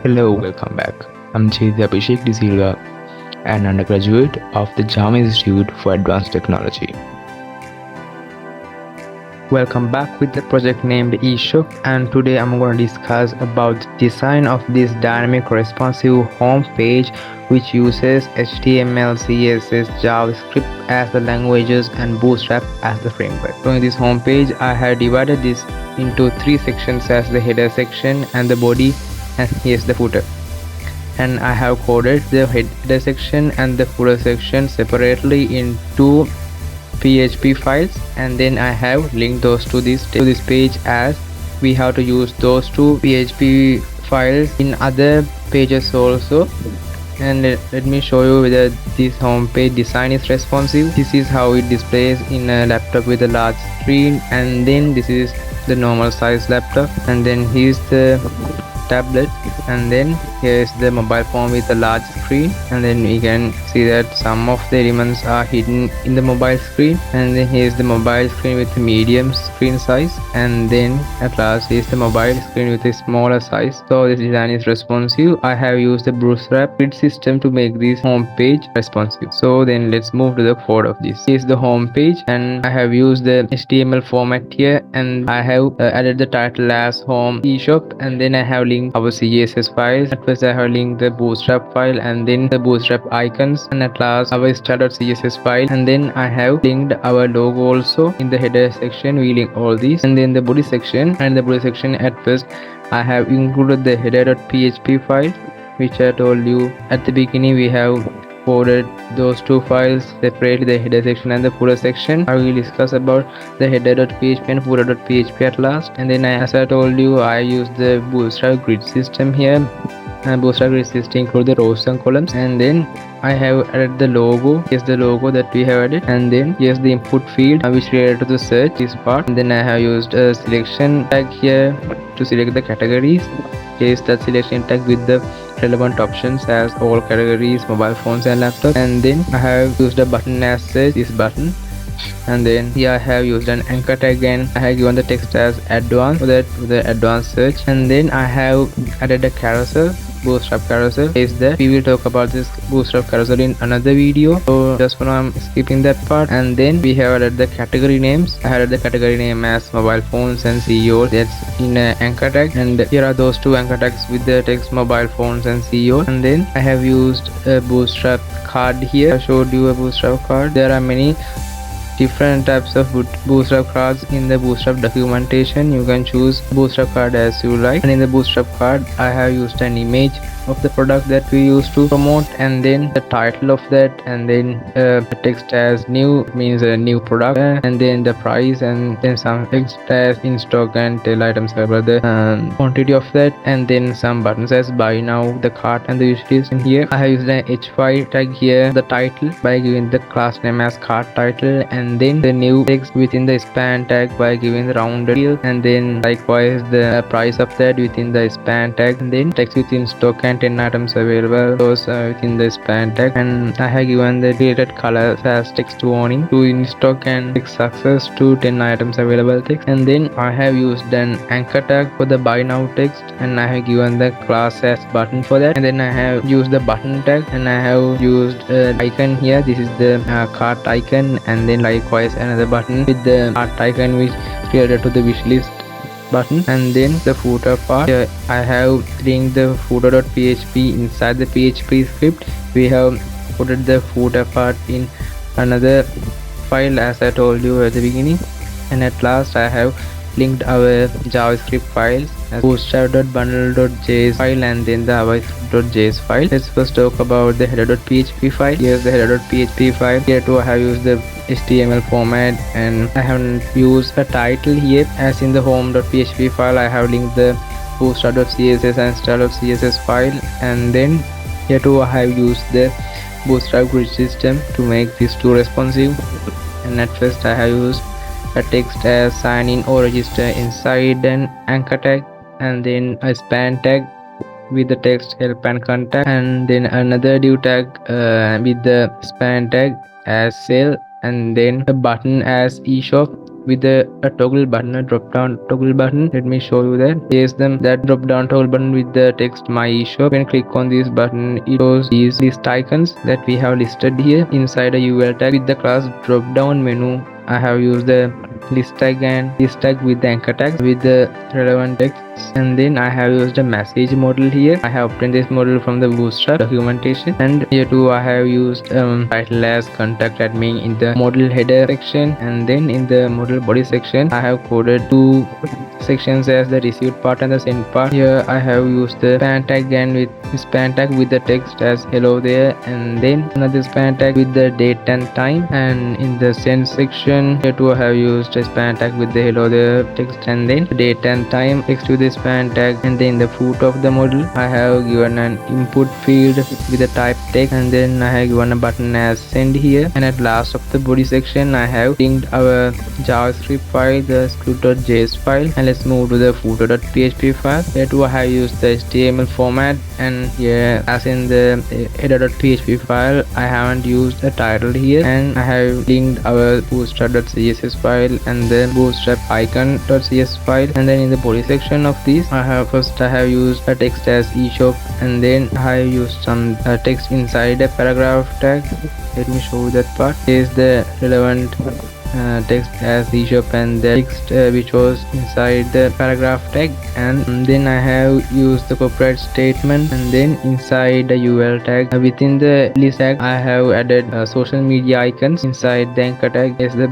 Hello, welcome back. I'm Abhishek De Silva, an undergraduate of the JAM Institute for Advanced Technology. Welcome back with the project named eShop, and today I'm going to discuss about the design of this dynamic responsive home page which uses HTML, CSS, JavaScript as the languages and Bootstrap as the framework. So in this home page I have divided this into three sections as the header section and the body, and here's the footer. And I have coded the header section and the footer section separately in two PHP files, and then I have linked those to this page, as we have to use those two PHP files in other pages also. And let me show you whether this home page design is responsive. This is how it displays in a laptop with a large screen, and then this is the normal size laptop, and then here's the tablet, and then here is the mobile phone with a large screen, and then we can see that some of the elements are hidden in the mobile screen, and then here is the mobile screen with a medium screen size, and then at last is the mobile screen with a smaller size. So this design is responsive. I have used the Bootstrap grid system to make this home page responsive. So then let's move to the code of this. This is the home page, and I have used the HTML format here, and I have added the title as home eShop, and then I have linked our CSS files. At first I have linked the Bootstrap file and then the Bootstrap icons, and at last our style.css file, and then I have linked our logo also. In the header section we link all these, and then the body section, at first I have included the header.php file, which I told you at the beginning. We have coded those two files separately, the header section and the footer section. I will discuss about the header.php and footer.php at last. And then as I told you, I used the Bootstrap grid system here, and Bootstrap grid system include the rows and columns, and then I have added the logo. Here's the logo that we have added, and then here's the input field which related to the search, this part, and then I have used a selection tag here to select the categories. Here's that selection tag with the relevant options as all categories, mobile phones and laptops, and then I have used a button as such, this button, and then here I have used an anchor tag, and I have given the text as advanced for that the advanced search, and then I have added a carousel, Bootstrap carousel. Is that we will talk about this Bootstrap carousel in another video, so just for now I'm skipping that part. And then we have added the category names. I added the category name as mobile phones and CEO, that's in an anchor tag, and here are those two anchor tags with the text mobile phones and CEO. And then I have used a Bootstrap card here. I showed you a Bootstrap card. There are many different types of Bootstrap cards in the Bootstrap documentation. You can choose Bootstrap card as you like, and in the Bootstrap card I have used an image of the product that we used to promote, and then the title of that, and then the text as new, means a new product, and then the price, and then some text as in stock and tell items about the quantity of that, and then some buttons as buy now, the cart and the wish list. And here I have used an h5 tag here, the title, by giving the class name as cart title, and then the new text within the span tag by giving the rounded field, and then likewise the price of that within the span tag, and then text within stock and 10 items available, those within the span tag, and I have given the related colors as text warning to in stock and text success to 10 items available text. And then I have used an anchor tag for the buy now text, and I have given the class as button for that, and then I have used the button tag, and I have used icon here. This is the cart icon, and then likewise another button with the cart icon which related to the wish list button. And then the footer part, here I have linked the footer.php inside the PHP script. We have put the footer part in another file as I told you at the beginning, and at last I have linked our JavaScript files as bootstrap.bundle.js file, and then the javascript.js file. Let's first talk about the header.php file. Here's the header.php file. Here too I have used the HTML format, and I haven't used a title here as in the home.php file. I have linked the bootstrap.css and style.css file, and then here too I have used the Bootstrap grid system to make these two responsive. And at first I have used a text as sign in or register inside an anchor tag, and then a span tag with the text help and contact, and then another div tag with the span tag as sell, and then a button as eShop with a toggle button, a drop down toggle button. Let me show you that. Here's that drop down toggle button with the text my eShop. When click on this button, it shows these list icons that we have listed here inside a UL tag. With the class drop down menu, I have used the list tag and list tag with the anchor tags with the relevant text, and then I have used a message model here. I have obtained this model from the Bootstrap documentation, and here too I have used title as contact admin in the model header section, and then in the model body section I have coded two sections as the received part and the send part. Here I have used the span tag and with span tag with the text as hello there, and then another span tag with the date and time, and in the send section here too I have used a span tag with the hello there text and then date and time text with the span tag, and then the foot of the model I have given an input field with the type text, and then I have given a button as send here, and at last of the body section I have linked our JavaScript file, the script.js file, and let's move to the footer.php file. Here too I have used the HTML format, and here as in the header.php file I haven't used a title here, and I have linked our bootstrap.css file and the bootstrap icon.cs file, and then in the body section of this I have used a text as eShop, and then I have used some text inside a paragraph tag. Let me show you that part. Here is the relevant text as eShop and the text which was inside the paragraph tag, and then I have used the corporate statement, and then inside the UL tag within the list tag I have added social media icons. Inside the anchor tag is the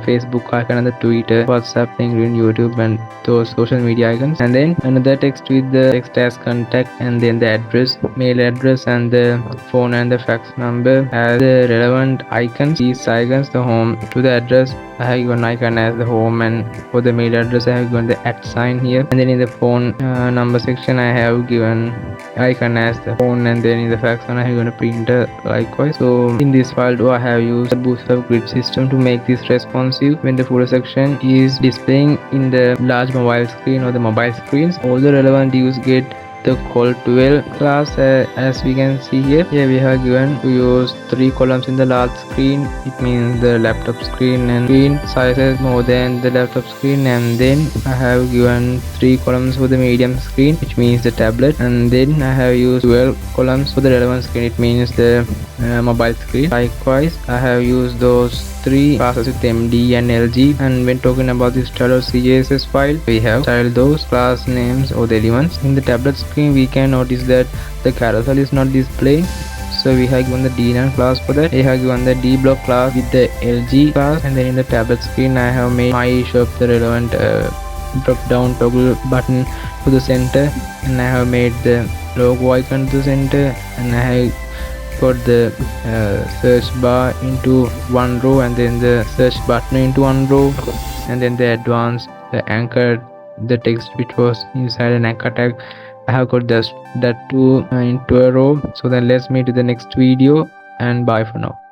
Facebook icon and the Twitter, WhatsApp, LinkedIn, YouTube, and those social media icons, and then another text with the text as contact, and then the address, mail address, and the phone and the fax number as the relevant icons. These icons, the home to the address I have given icon as the home, and for the mail address I have given the @ here, and then in the phone number section I have given icon as the phone, and then in the fax one I have given a printer likewise. So in this file too I have used the Bootstrap grid system to make this responsive. When the footer section is displaying in the large mobile screen or the mobile screens, all the relevant views get the call12 class. As we can see here we have given to use 3 columns in the large screen. It means the laptop screen and screen sizes more than the laptop screen, and then I have given 3 columns for the medium screen, which means the tablet, and then I have used 12 columns for the relevant screen, it means the mobile screen. Likewise I have used those 3 classes with MD and LG, and when talking about this style.css file we have styled those class names or the elements. In the tablet screen we can notice that the carousel is not displaying, so we have given the D9 class for that. We have given the D block class with the LG class, and then in the tablet screen I have made my eShop the relevant drop down toggle button to the center, and I have made the logo icon to the center, and I have got the search bar into one row, and then the search button into one row, and then the advanced, the anchor, the text which was inside an anchor tag I have got that too into a row. So then let's meet to the next video, and bye for now.